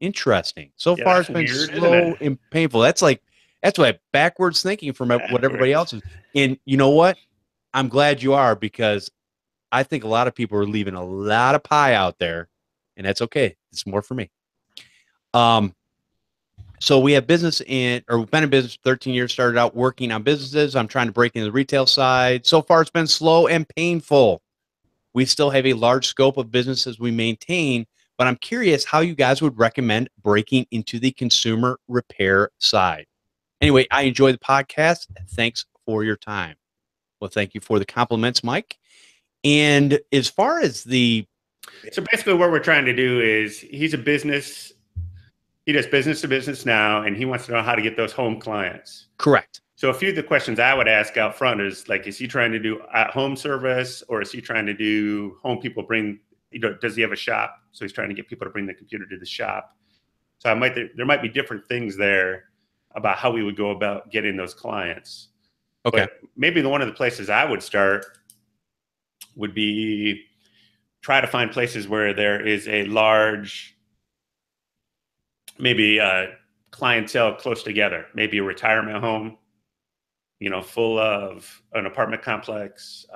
Interesting. So far, it's been weird, slow and painful. That's what backwards thinking from what everybody else is. And you know what? I'm glad you are, because I think a lot of people are leaving a lot of pie out there, and that's okay. It's more for me. So we have we've been in business for 13 years, started out working on businesses. I'm trying to break into the retail side. So far, it's been slow and painful. We still have a large scope of businesses we maintain, but I'm curious how you guys would recommend breaking into the consumer repair side. Anyway, I enjoy the podcast. Thanks for your time. Well, thank you for the compliments, Mike. And as far as so basically what we're trying to do is he does business to business now, and he wants to know how to get those home clients. Correct. So a few of the questions I would ask out front is, like, is he trying to do at-home service, or is he trying to do home people bring, does he have a shop? So he's trying to get people to bring the computer to the shop. So there might be different things there about how we would go about getting those clients. Okay. But maybe one of the places I would start would be try to find places where there is a large, maybe clientele close together, maybe a retirement home, full of an apartment complex,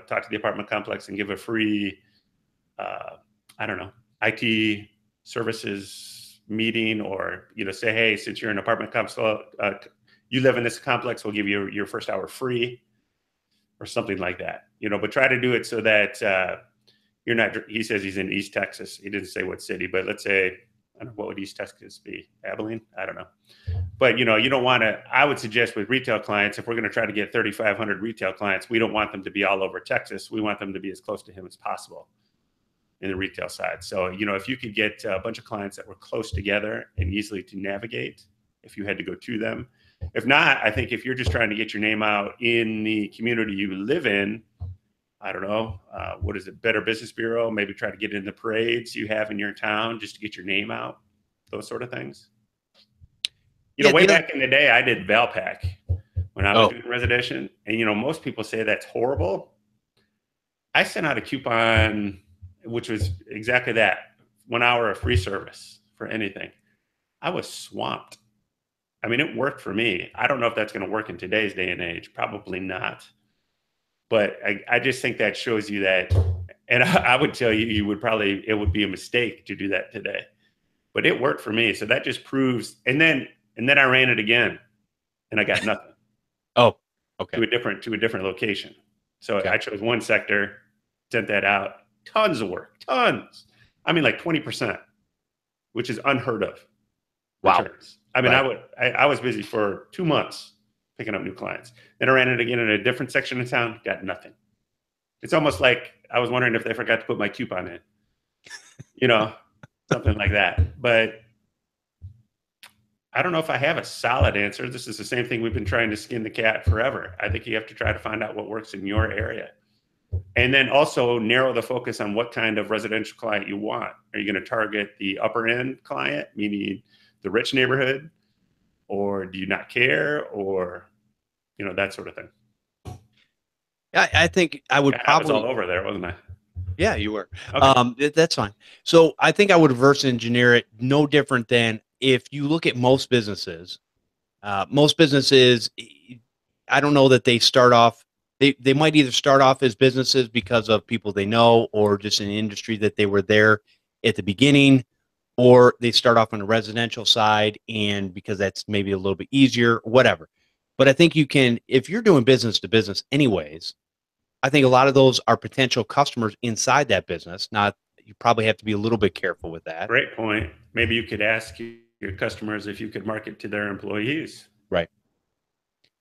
talk to the apartment complex and give a free, IT services meeting, or, say, hey, since you're an apartment complex, you live in this complex, we'll give you your first hour free, or something like that, but try to do it so that you're not, he says he's in East Texas. He didn't say what city, but let's say, I don't know, what would East Texas be? Abilene? I don't know. But, you don't want to, I would suggest with retail clients, if we're going to try to get 3,500 retail clients, we don't want them to be all over Texas. We want them to be as close to him as possible in the retail side. So, if you could get a bunch of clients that were close together and easily to navigate, if you had to go to them. If not, I think if you're just trying to get your name out in the community you live in, I don't know, what is it, Better Business Bureau, maybe try to get in the parades you have in your town just to get your name out, those sort of things. You know, Yeah, way back in the day, I did Valpak when I was oh, doing residential. And, you know, most people say that's horrible. I sent out a coupon, which was exactly that, 1 hour of free service for anything. I was swamped. I mean, it worked for me. I don't know if that's going to work in today's day and age. Probably not. But I just think that shows you that. And I would tell you, it would be a mistake to do that today. But it worked for me. So that just proves. And then I ran it again, and I got nothing. oh, okay. To a different location. So Okay. I chose one sector, sent that out. Tons of work, tons. I mean, like 20%, which is unheard of Wow. returns. I mean, Right. I was busy for 2 months picking up new clients. Then I ran it again in a different section of town, got nothing. It's almost like I was wondering if they forgot to put my coupon in, you know, something like that. But I don't know if I have a solid answer. This is the same thing we've been trying to skin the cat forever. I think you have to try to find out what works in your area. And then also narrow the focus on what kind of residential client you want. Are you going to target the upper end client, meaning the rich neighborhood, or do you not care, or, you know, that sort of thing? I think I would Yeah, I was all probably, over there, wasn't I? yeah, you were. Okay. That's fine. So I think I would reverse engineer it no different than if you look at most businesses, I don't know that they start off, they might either start off as businesses because of people they know or just an industry that they were there at the beginning, or they start off on the residential side and because that's maybe a little bit easier, whatever. But I think you can, if you're doing business to business anyways, I think a lot of those are potential customers inside that business. Not, you probably have to be a little bit careful with that. Great point. Maybe you could ask your customers if you could market to their employees. Right.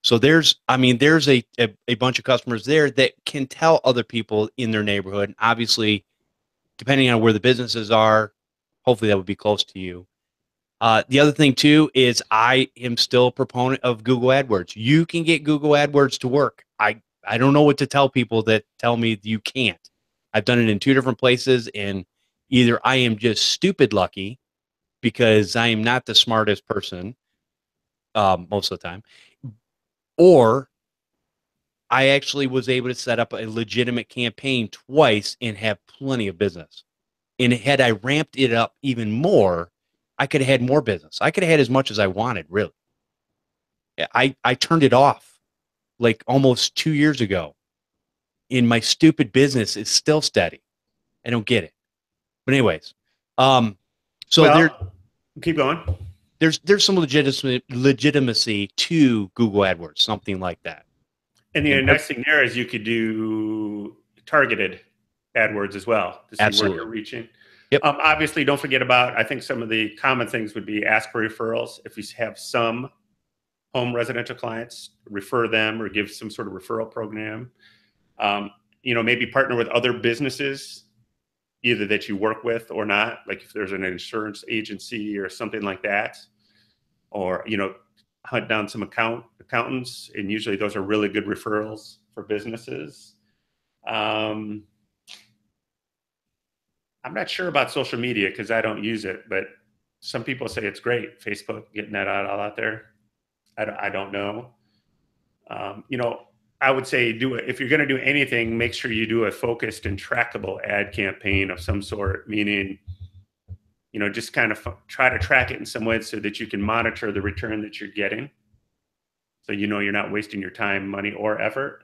So there's a bunch of customers there that can tell other people in their neighborhood. And obviously, depending on where the businesses are, hopefully that would be close to you. The other thing too is I am still a proponent of Google AdWords. You can get Google AdWords to work. I don't know what to tell people that tell me you can't. I've done it in two different places, and either I am just stupid lucky because I am not the smartest person most of the time, or I actually was able to set up a legitimate campaign twice and have plenty of business. And had I ramped it up even more, I could have had more business. I could have had as much as I wanted, really. I turned it off like almost 2 years ago. And my stupid business is still steady. I don't get it. But anyways, so Well, keep going. there's some legitimacy to Google AdWords, something like that. And the And next thing there is you could do targeted AdWords as well to see where absolutely. you're reaching. Yep. Obviously, don't forget about, I think some of the common things would be ask for referrals. If you have some home residential clients, refer them or give some sort of referral program. You know, maybe partner with other businesses, either that you work with or not, like if there's an insurance agency or something like that, or, you know, hunt down some accountants, and usually those are really good referrals for businesses. I'm not sure about social media because I don't use it, but some people say it's great. Facebook, getting that all out there. I don't know. You know, I would say do it. If you're going to do anything, make sure you do a focused and trackable ad campaign of some sort, meaning, you know, just kind of try to track it in some way so that you can monitor the return that you're getting. So, you know, you're not wasting your time, money, or effort.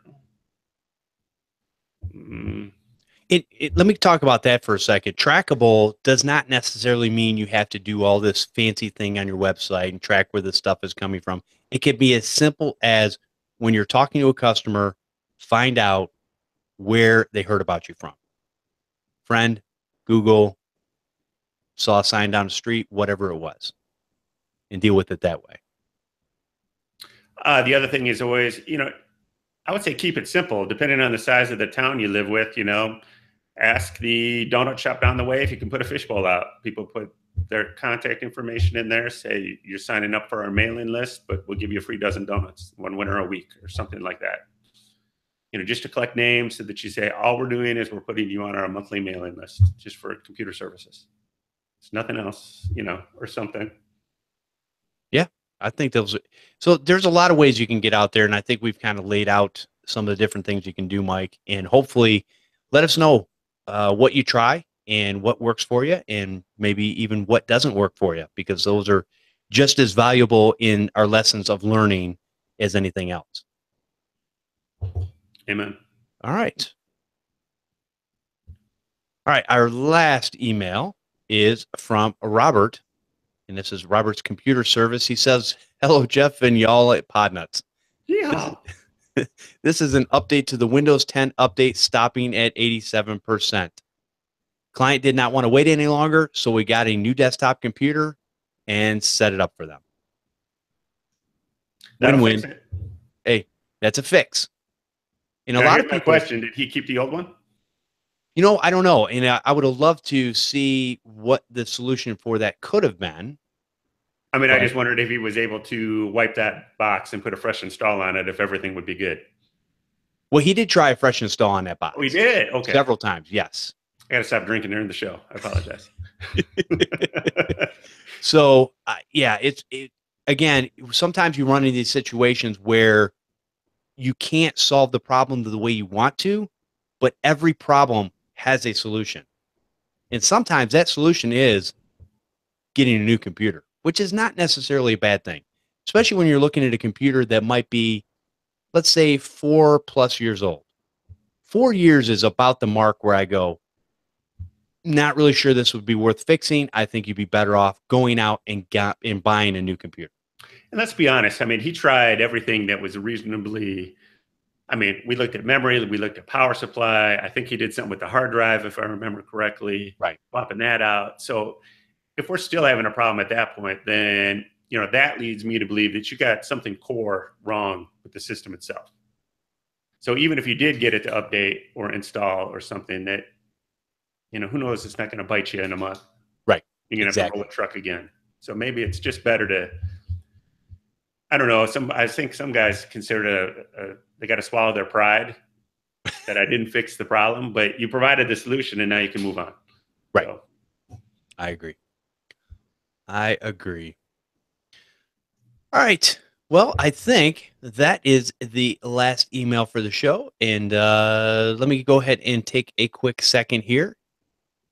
Let me talk about that for a second. Trackable does not necessarily mean you have to do all this fancy thing on your website and track where the stuff is coming from. It can be as simple as when you're talking to a customer, find out where they heard about you from. Friend, Google, saw a sign down the street, whatever it was, and deal with it that way. The other thing is always, you know, I would say keep it simple. Depending on the size of the town you live with, you know, ask the donut shop down the way if you can put a fishbowl out. People put their contact information in there, say you're signing up for our mailing list, but we'll give you a free dozen donuts, one winner a week or something like that. You know, just to collect names so that you say, all we're doing is we're putting you on our monthly mailing list just for computer services. It's nothing else, you know, or something. Yeah, I think those. So there's a lot of ways you can get out there, and I think we've kind of laid out some of the different things you can do, Mike. And hopefully, let us know what you try and what works for you, and maybe even what doesn't work for you, because those are just as valuable in our lessons of learning as anything else. Amen. All right. All right. Our last email is from Robert, and this is Robert's computer service. He says, "Hello, Jeff and y'all at Podnutz. Yeah. This is an update to the Windows 10 update stopping at 87%. Client did not want to wait any longer, so we got a new desktop computer and set it up for them. Win-win. Hey, that's a fix. And now, a lot here's of my people, question: did he keep the old one? I don't know. And I would have loved to see what the solution for that could have been. I mean, I just wondered if he was able to wipe that box and put a fresh install on it, if everything would be good. Well, he did try a fresh install on that box. We did? Okay. Several times, yes. I got to stop drinking during the show. I apologize. So, yeah, again, sometimes you run into these situations where you can't solve the problem the way you want to, but every problem has a solution. And sometimes that solution is getting a new computer, which is not necessarily a bad thing, especially when you're looking at a computer that might be, let's say, 4+ years old. 4 years is about the mark where I go, not really sure this would be worth fixing. I think you'd be better off going out and buying a new computer. And let's be honest. I mean, he tried everything that was reasonably. I mean, we looked at memory, we looked at power supply. I think he did something with the hard drive, if I remember correctly. Right. Swapping that out. So if we're still having a problem at that point, then, that leads me to believe that you got something core wrong with the system itself. So even if you did get it to update or install or something that, who knows, it's not going to bite you in a month. Right. You're going to have to roll a truck again. So maybe it's just better to, I don't know. I think some guys consider they got to swallow their pride that I didn't fix the problem, but you provided the solution and now you can move on. Right. So. I agree. All right. Well, I think that is the last email for the show. And let me go ahead and take a quick second here.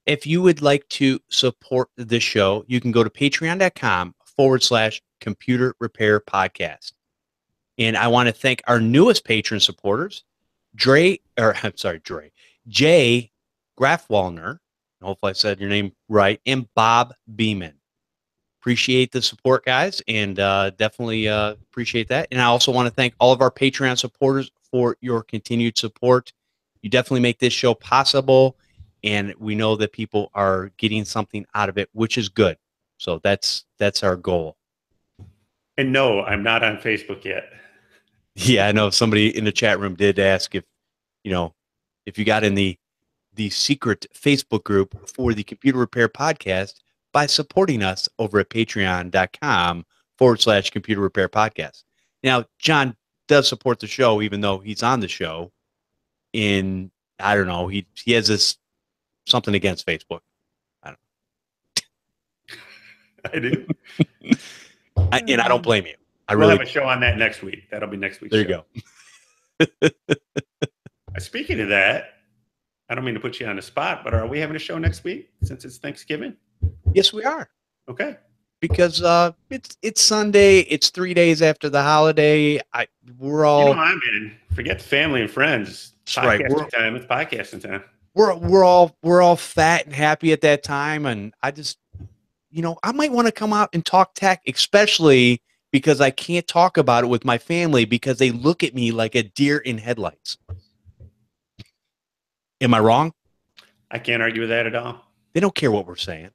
If you would like to support the show, you can go to patreon.com/computer repair podcast. And I want to thank our newest patron supporters, Jay Grafwallner. Hopefully I said your name right, and Bob Beeman. Appreciate the support, guys, and definitely appreciate that. And I also want to thank all of our Patreon supporters for your continued support. You definitely make this show possible, and we know that people are getting something out of it, which is good. So that's our goal. And no, I'm not on Facebook yet. Yeah, I know somebody in the chat room did ask if you got in the secret Facebook group for the Computer Repair Podcast by supporting us over at patreon.com/computer repair podcast. Now, John does support the show, even though he's on the show. I don't know, he has this something against Facebook. I don't know. I do. And I don't blame you. We'll have a show on that next week. That'll be next week's show. There you go. Speaking of that, I don't mean to put you on the spot, but are we having a show next week since it's Thanksgiving? Yes, we are. Okay. Because it's Sunday. It's 3 days after the holiday. We're all. I'm in. Forget the family and friends. It's podcasting time. It's podcasting time. We're all fat and happy at that time, and I just, I might want to come out and talk tech, especially because I can't talk about it with my family because they look at me like a deer in headlights. Am I wrong? I can't argue with that at all. They don't care what we're saying.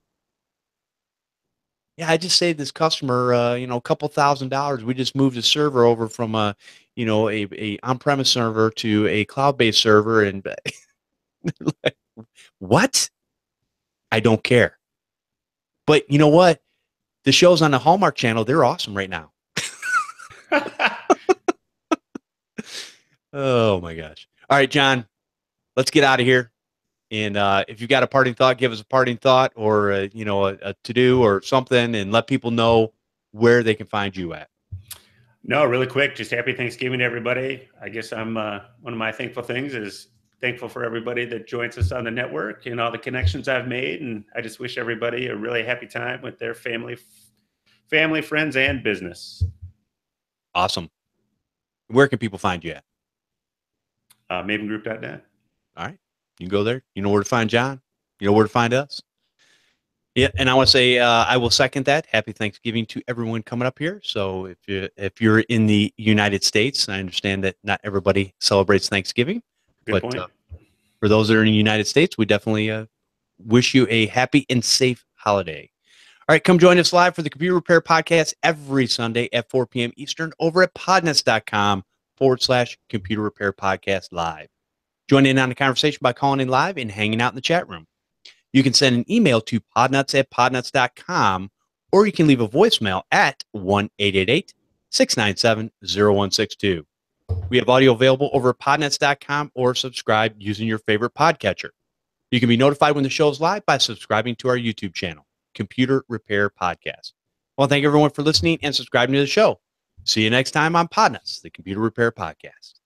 Yeah, I just saved this customer, a couple $1,000s. We just moved a server over from a on-premise server to a cloud-based server, and like, what? I don't care. But you know what? The shows on the Hallmark Channel, they're awesome right now. Oh my gosh! All right, John, let's get out of here. And if you've got a parting thought, give us a parting thought, or a to-do or something, and let people know where they can find you at. No, really quick, just happy Thanksgiving to everybody. I guess I'm one of my thankful things is thankful for everybody that joins us on the network and all the connections I've made. And I just wish everybody a really happy time with their family, friends, and business. Awesome. Where can people find you at? Mavengroup.net. All right. You can go there. You know where to find John. You know where to find us. Yeah, and I want to say I will second that. Happy Thanksgiving to everyone coming up here. So if you're in the United States, I understand that not everybody celebrates Thanksgiving. Good point. For those that are in the United States, we definitely wish you a happy and safe holiday. All right, come join us live for the Computer Repair Podcast every Sunday at 4 p.m. Eastern over at podnutz.com/Computer Repair Podcast Live. Join in on the conversation by calling in live and hanging out in the chat room. You can send an email to podnutz@podnutz.com, or you can leave a voicemail at 1-888-697-0162. We have audio available over at podnutz.com or subscribe using your favorite podcatcher. You can be notified when the show is live by subscribing to our YouTube channel, Computer Repair Podcast. I want to thank everyone for listening and subscribing to the show. See you next time on Podnutz, the Computer Repair Podcast.